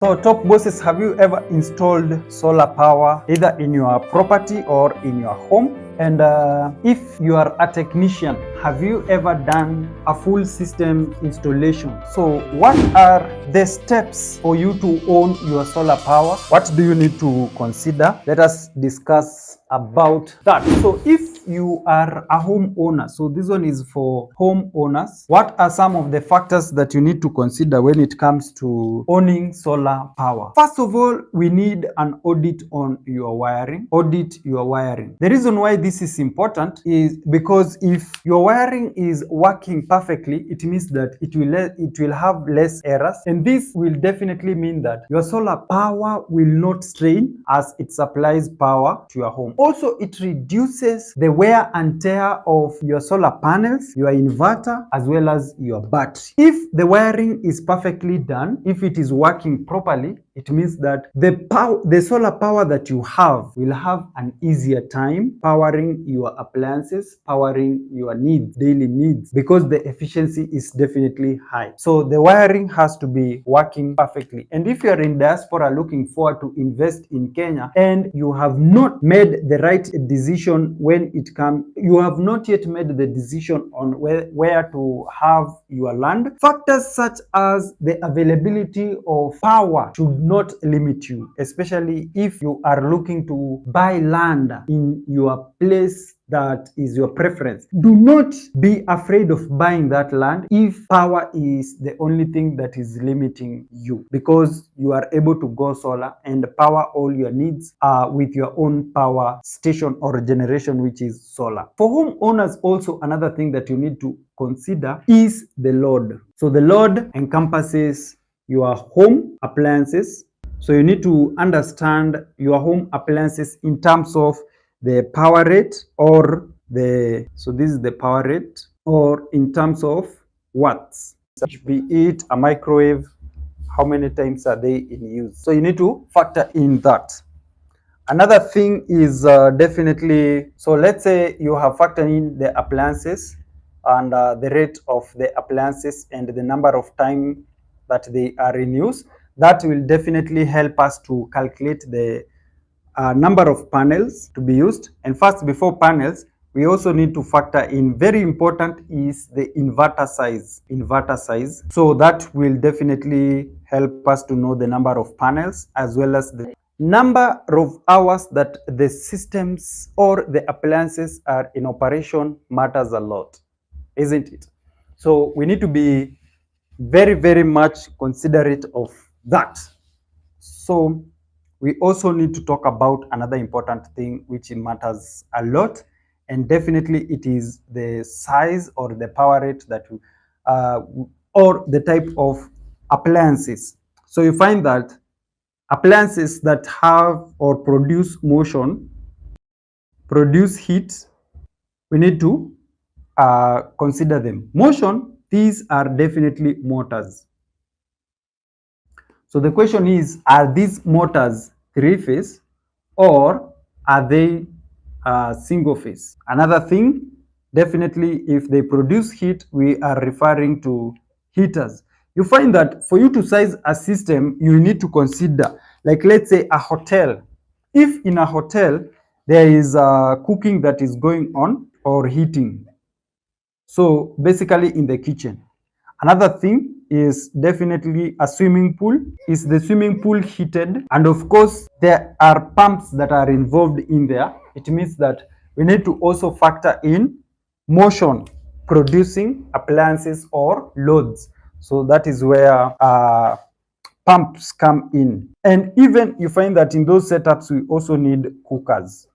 So top bosses, have you ever installed solar power either in your property or in your home? And if you are a technician, have you ever done a full system installation? So what are the steps for you to own your solar power? What do you need to consider? Let us discuss about that. So if you are a homeowner, so this one is for homeowners, what are some of the factors that you need to consider when it comes to owning solar power? First of all, we need an audit on your wiring. Audit your wiring. The reason why this is important is because if your wiring is working perfectly, it means that it will have less errors, and this will definitely mean that your solar power will not strain as it supplies power to your home. Also, it reduces the wear and tear of your solar panels, your inverter, as well as your battery. If the wiring is perfectly done, if it is working properly, it means that the solar power that you have will have an easier time powering your appliances, powering your needs, daily needs, because the efficiency is definitely high. So the wiring has to be working perfectly. And if you are in diaspora looking forward to invest in Kenya and you have not made the right decision when it comes, you have not yet made the decision on where to have your land, factors such as the availability of power should not limit you, especially if you are looking to buy land in your place that is your preference. Do not be afraid of buying that land if power is the only thing that is limiting you, because you are able to go solar and power all your needs with your own power station or generation, which is solar. For homeowners, also another thing that you need to consider is the load. So the load encompasses your home appliances. So you need to understand your home appliances in terms of the power rate, or so this is the power rate, or in terms of watts, be it a microwave, how many times are they in use. So you need to factor in that. Another thing is definitely, so let's say you have factored in the appliances and the rate of the appliances and the number of time that they are in use. That will definitely help us to calculate the number of panels to be used. And first, before panels, we also need to factor in, very important, is the inverter size. So that will definitely help us to know the number of panels as well as the number of hours that the systems or the appliances are in operation. Matters a lot, isn't it? So we need to be very, very much considerate of that. So we also need to talk about another important thing which matters a lot, and definitely it is the size or the power rate that or the type of appliances. So you find that appliances that have or produce motion, produce heat, we need to consider them. Motion, these are definitely motors. So the question is, are these motors three-phase or are they single phase? Another thing, definitely if they produce heat, we are referring to heaters. You find that for you to size a system, you need to consider, like let's say a hotel. If in a hotel there is cooking that is going on or heating, so basically in the kitchen. Another thing is definitely a swimming pool. Is the swimming pool heated? And of course, there are pumps that are involved in there. It means that we need to also factor in motion producing appliances or loads. So that is where pumps come in. And even you find that in those setups, we also need cookers.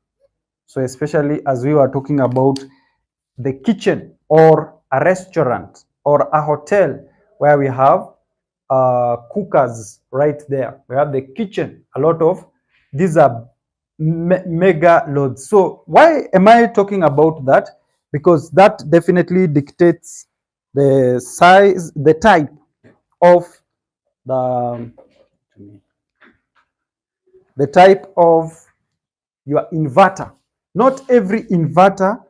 So especially as we were talking about the kitchen or a restaurant or a hotel where we have cookers right there. We have the kitchen, a lot of these are mega loads. So why am I talking about that? Because that definitely dictates the size, the type of the type of your inverter. Not every inverter,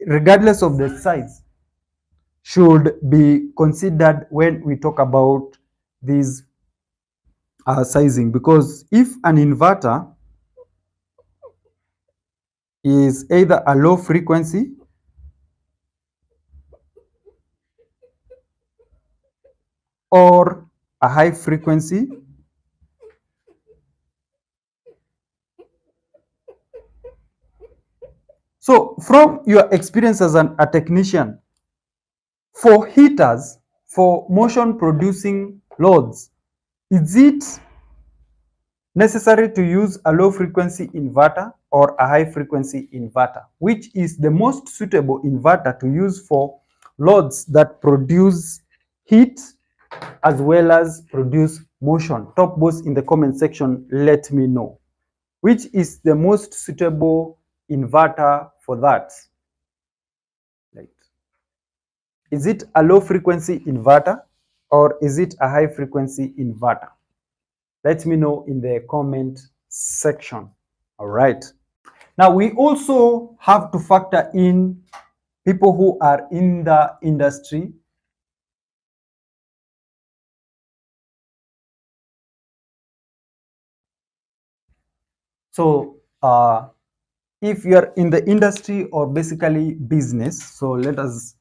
regardless of the size, should be considered when we talk about these sizing, because if an inverter is either a low frequency or a high frequency, so from your experience as a technician, for heaters, for motion producing loads, is it necessary to use a low frequency inverter or a high frequency inverter? Which is the most suitable inverter to use for loads that produce heat as well as produce motion? Top boss in the comment section, let me know. Which is the most suitable inverter for that? Right. Is it a low frequency inverter or is it a high frequency inverter? Let me know in the comment section. All right. Now we also have to factor in people who are in the industry. So if you're in the industry or basically business, so let us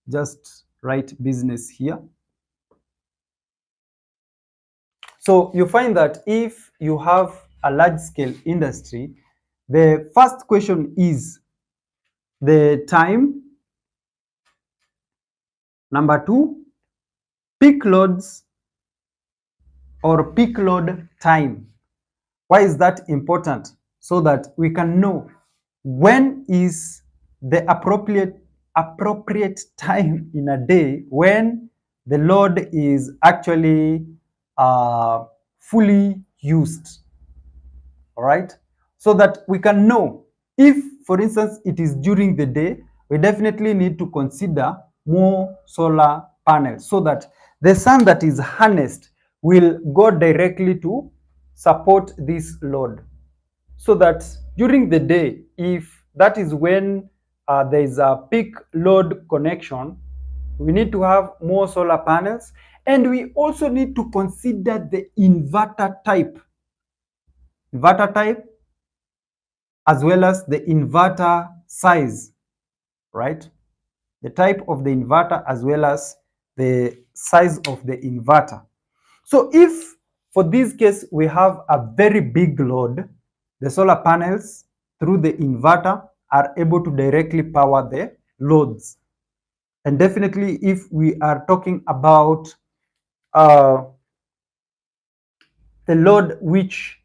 just write business here. So you find that if you have a large scale industry, the first question is the time. Number two, peak loads or peak load time. Why is that important? So that we can know when is the appropriate time in a day when the load is actually fully used. All right, so that we can know if, for instance, it is during the day, we definitely need to consider more solar panels so that the sun that is harnessed will go directly to support this load. So that during the day, if that is when there is a peak load connection, we need to have more solar panels, and we also need to consider the inverter type as well as the inverter size, right? The type of the inverter as well as the size of the inverter. So if for this case we have a very big load, the solar panels through the inverter are able to directly power the loads. And definitely if we are talking about the load which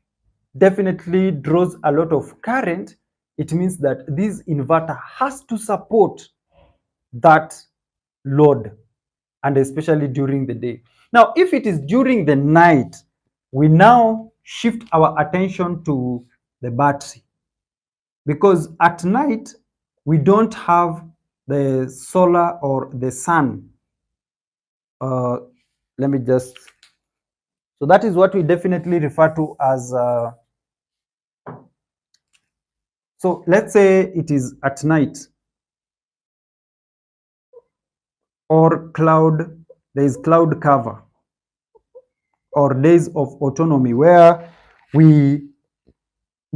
definitely draws a lot of current, it means that this inverter has to support that load, and especially during the day. Now, if it is during the night, we now shift our attention to the battery, because at night we don't have the solar or the sun. Let me just, so that is what we definitely refer to as so let's say it is at night or cloud, there is cloud cover or days of autonomy where we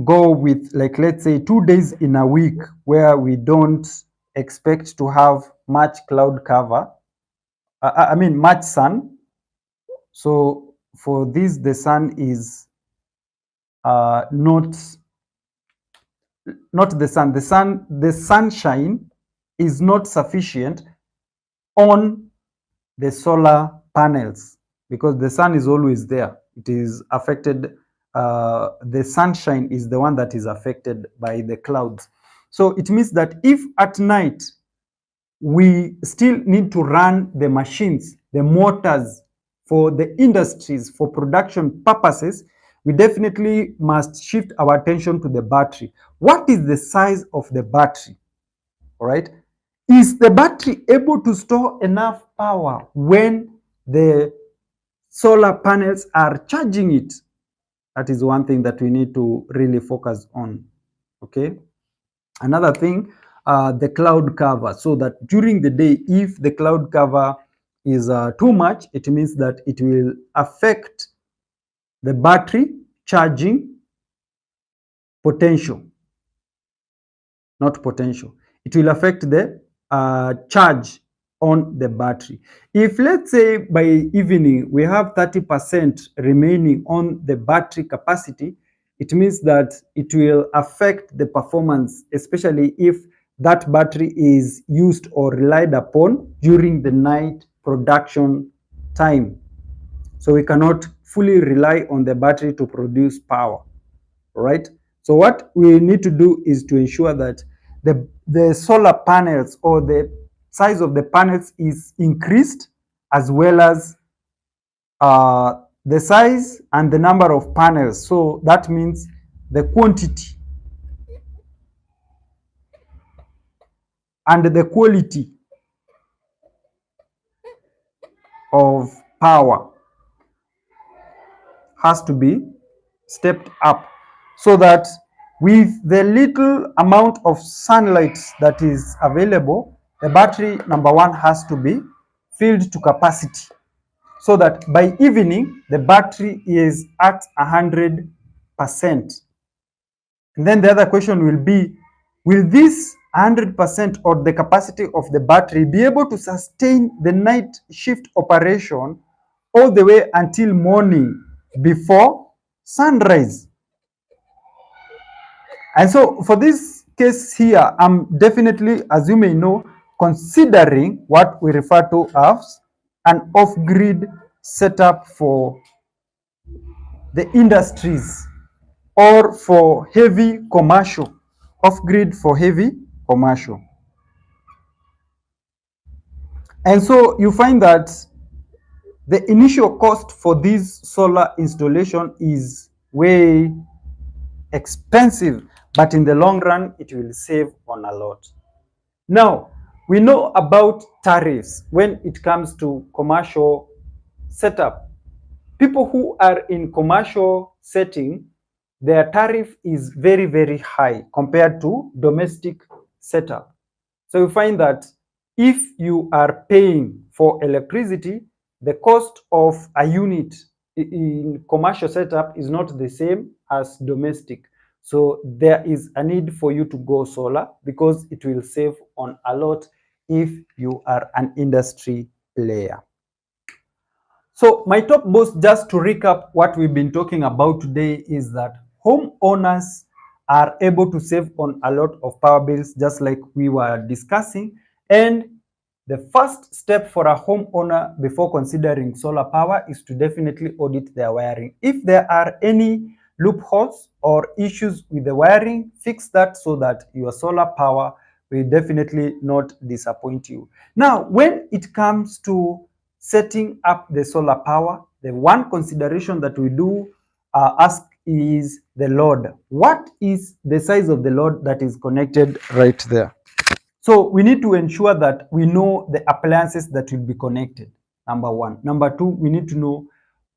go with, like, let's say 2 days in a week where we don't expect to have much cloud cover, I mean much sun. So for this, the sun is not the sunshine is not sufficient on the solar panels, because the sun is always there. It is affected, the sunshine is the one that is affected by the clouds. So it means that if at night we still need to run the machines, the motors for the industries, for production purposes, we definitely must shift our attention to the battery. What is the size of the battery? All right. Is the battery able to store enough power when the solar panels are charging it? That is one thing that we need to really focus on. Okay. Another thing, the cloud cover, so that during the day, if the cloud cover is too much, it means that it will affect the battery charging potential, not potential. It will affect the charge on the battery. If let's say by evening we have 30% remaining on the battery capacity, it means that it will affect the performance, especially if that battery is used or relied upon during the night production time. So we cannot fully rely on the battery to produce power, right? So what we need to do is to ensure that the solar panels or the size of the panels is increased, as well as the size and the number of panels. So that means the quantity and the quality of power has to be stepped up, so that with the little amount of sunlight that is available, the battery, number one, has to be filled to capacity, so that by evening the battery is at 100%. And then the other question will be, will this 100% or the capacity of the battery be able to sustain the night shift operation all the way until morning before sunrise? And so for this case here, I'm definitely, as you may know, considering what we refer to as an off-grid setup for the industries or for heavy commercial, off-grid for heavy commercial. And so you find that the initial cost for this solar installation is way expensive, but in the long run, it will save on a lot. Now, we know about tariffs when it comes to commercial setup. People who are in commercial setting, their tariff is very, very high compared to domestic setup. So you find that if you are paying for electricity, the cost of a unit in commercial setup is not the same as domestic. So there is a need for you to go solar, because it will save on a lot if you are an industry player. So my top boss, just to recap what we've been talking about today, is that homeowners are able to save on a lot of power bills, just like we were discussing. And the first step for a homeowner before considering solar power is to definitely audit their wiring. If there are any loopholes or issues with the wiring, fix that so that your solar power will definitely not disappoint you. Now, when it comes to setting up the solar power, the one consideration that we do ask is the load. What is the size of the load that is connected right there? So we need to ensure that we know the appliances that will be connected, number one. Number two, we need to know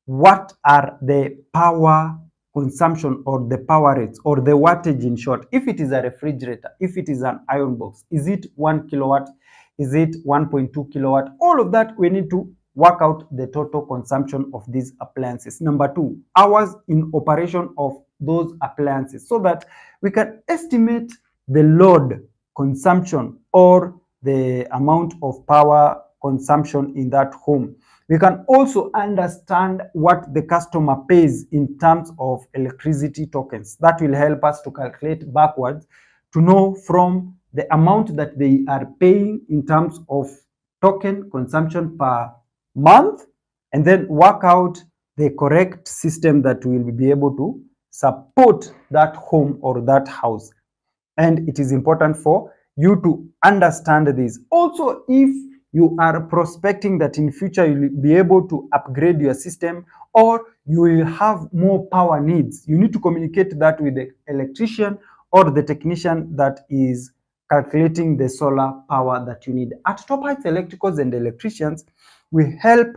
what are the power consumption or the power rates or the wattage in short. If it is a refrigerator, if it is an iron box, is it 1 kilowatt? Is it 1.2 kilowatt? All of that, we need to work out the total consumption of these appliances. Number two, hours in operation of those appliances, so that we can estimate the load consumption or the amount of power consumption in that home. We can also understand what the customer pays in terms of electricity tokens. That will help us to calculate backwards to know from the amount that they are paying in terms of token consumption per month, and then work out the correct system that will be able to support that home or that house. And it is important for you to understand this. Also, if you are prospecting that in future you will be able to upgrade your system or you will have more power needs, you need to communicate that with the electrician or the technician that is calculating the solar power that you need. At Top Heights Electricals and Electricians, we help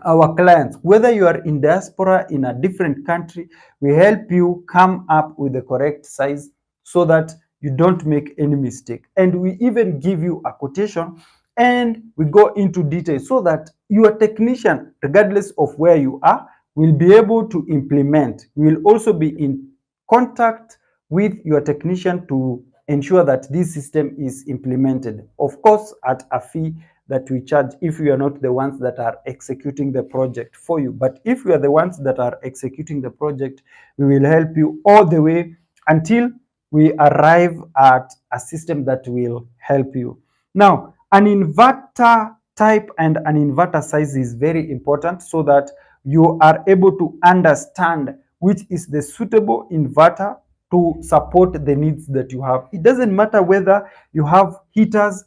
our clients, whether you are in diaspora in a different country, we help you come up with the correct size so that you don't make any mistake. And we even give you a quotation and we go into detail so that your technician, regardless of where you are, will be able to implement. We will also be in contact with your technician to ensure that this system is implemented. Of course, at a fee that we charge if we are not the ones that are executing the project for you. But if we are the ones that are executing the project, we will help you all the way until we arrive at a system that will help you. Now, an inverter type and an inverter size is very important so that you are able to understand which is the suitable inverter to support the needs that you have. It doesn't matter whether you have heaters,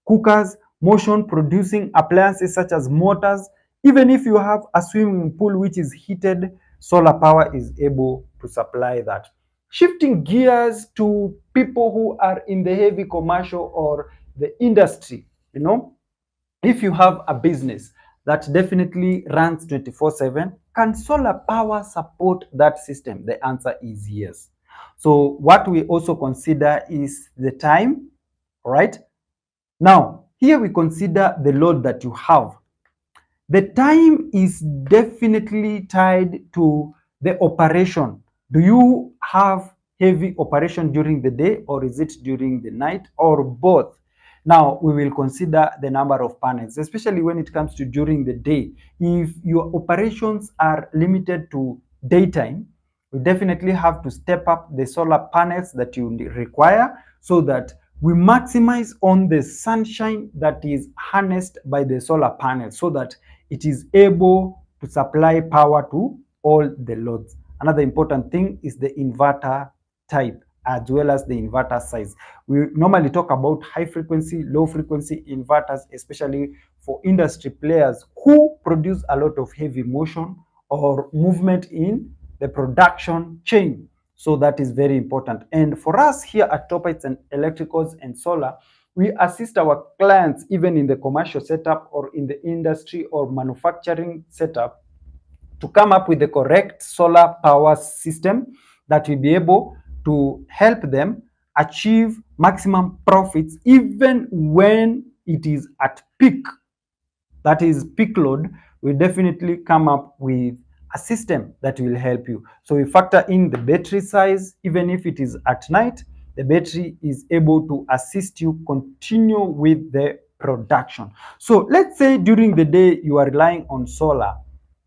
cookers, motion producing appliances such as motors. Even if you have a swimming pool which is heated, solar power is able to supply that. Shifting gears to people who are in the heavy commercial or the industry, if you have a business that definitely runs 24/7, can solar power support that system? The answer is yes. So what we also consider is the time, right? Now, here we consider the load that you have. The time is definitely tied to the operation. Do you have heavy operation during the day, or is it during the night, or both? Now, we will consider the number of panels, especially when it comes to during the day. If your operations are limited to daytime, we definitely have to step up the solar panels that you require so that we maximize on the sunshine that is harnessed by the solar panel so that it is able to supply power to all the loads. Another important thing is the inverter type as well as the inverter size. We normally talk about high frequency, low frequency inverters, especially for industry players who produce a lot of heavy motion or movement in the production chain. So that is very important. And for us here at Top Heights and Electricals and Solar, we assist our clients even in the commercial setup or in the industry or manufacturing setup to come up with the correct solar power system that will be able to help them achieve maximum profits even when it is at peak. That is peak load. We definitely come up with a system that will help you. So we factor in the battery size. Even if it is at night, the battery is able to assist you continue with the production. So let's say during the day you are relying on solar.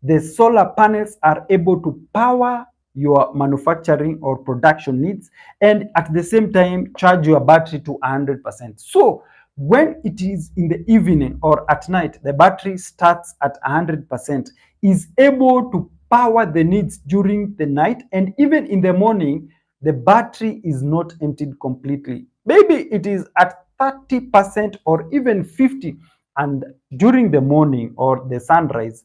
The solar panels are able to power your manufacturing or production needs and at the same time charge your battery to 100%. So when it is in the evening or at night, the battery starts at 100%, is able to power the needs during the night, and even in the morning, the battery is not emptied completely. Maybe it is at 30% or even 50%, and during the morning or the sunrise,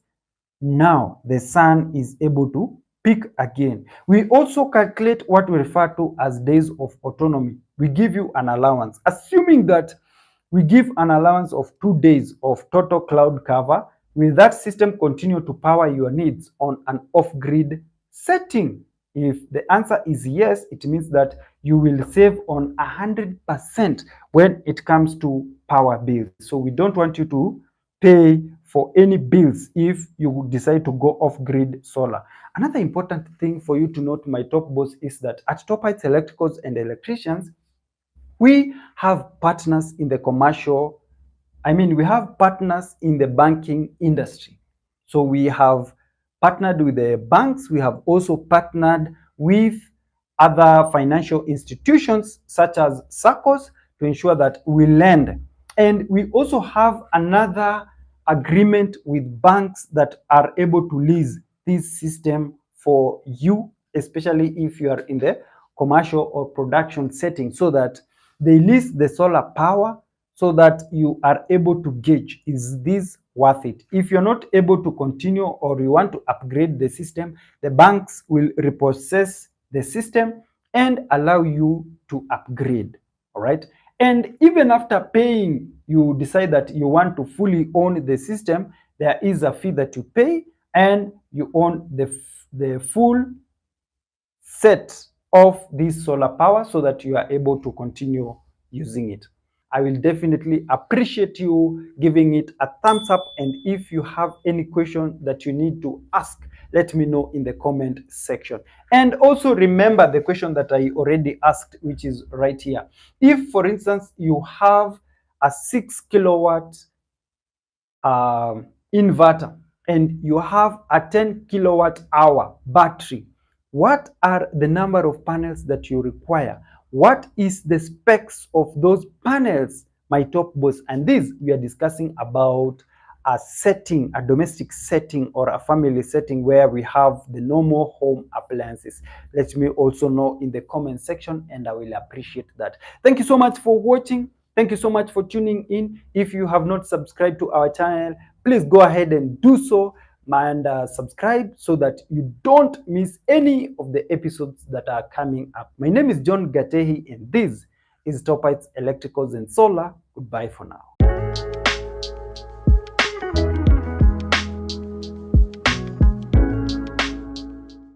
now the sun is able to peak again. We also calculate what we refer to as days of autonomy. We give you an allowance, assuming that we give an allowance of 2 days of total cloud cover. Will that system continue to power your needs on an off-grid setting? If the answer is yes, it means that you will save on 100% when it comes to power bills. So we don't want you to pay for any bills if you decide to go off-grid solar. Another important thing for you to note, my top boss, is that at Top Heights Electricals and Electricians, we have partners in the commercial, we have partners in the banking industry. So we have partnered with the banks. We have also partnered with other financial institutions such as SACCOs to ensure that we lend. And we also have another agreement with banks that are able to lease this system for you, especially if you are in the commercial or production setting, so that they lease the solar power so that you are able to gauge, is this worth it? If you're not able to continue or you want to upgrade the system, the banks will repossess the system and allow you to upgrade. All right. And even after paying, you decide that you want to fully own the system, there is a fee that you pay and you own the full set of this solar power so that you are able to continue using it. I will definitely appreciate you giving it a thumbs up. And if you have any question that you need to ask, let me know in the comment section. And also remember the question that I already asked, which is right here. If, for instance, you have a 6 kilowatt inverter and you have a 10 kilowatt hour battery, what are the number of panels that you require? What is the specs of those panels, my top boss? And this we are discussing about a setting, a domestic setting or a family setting where we have the normal home appliances. Let me also know in the comment section and I will appreciate that. Thank you so much for watching. Thank you so much for tuning in. If you have not subscribed to our channel, please go ahead and do so and subscribe so that you don't miss any of the episodes that are coming up. My name is John Gatehi and this is Top Lights Electricals and Solar. Goodbye for now.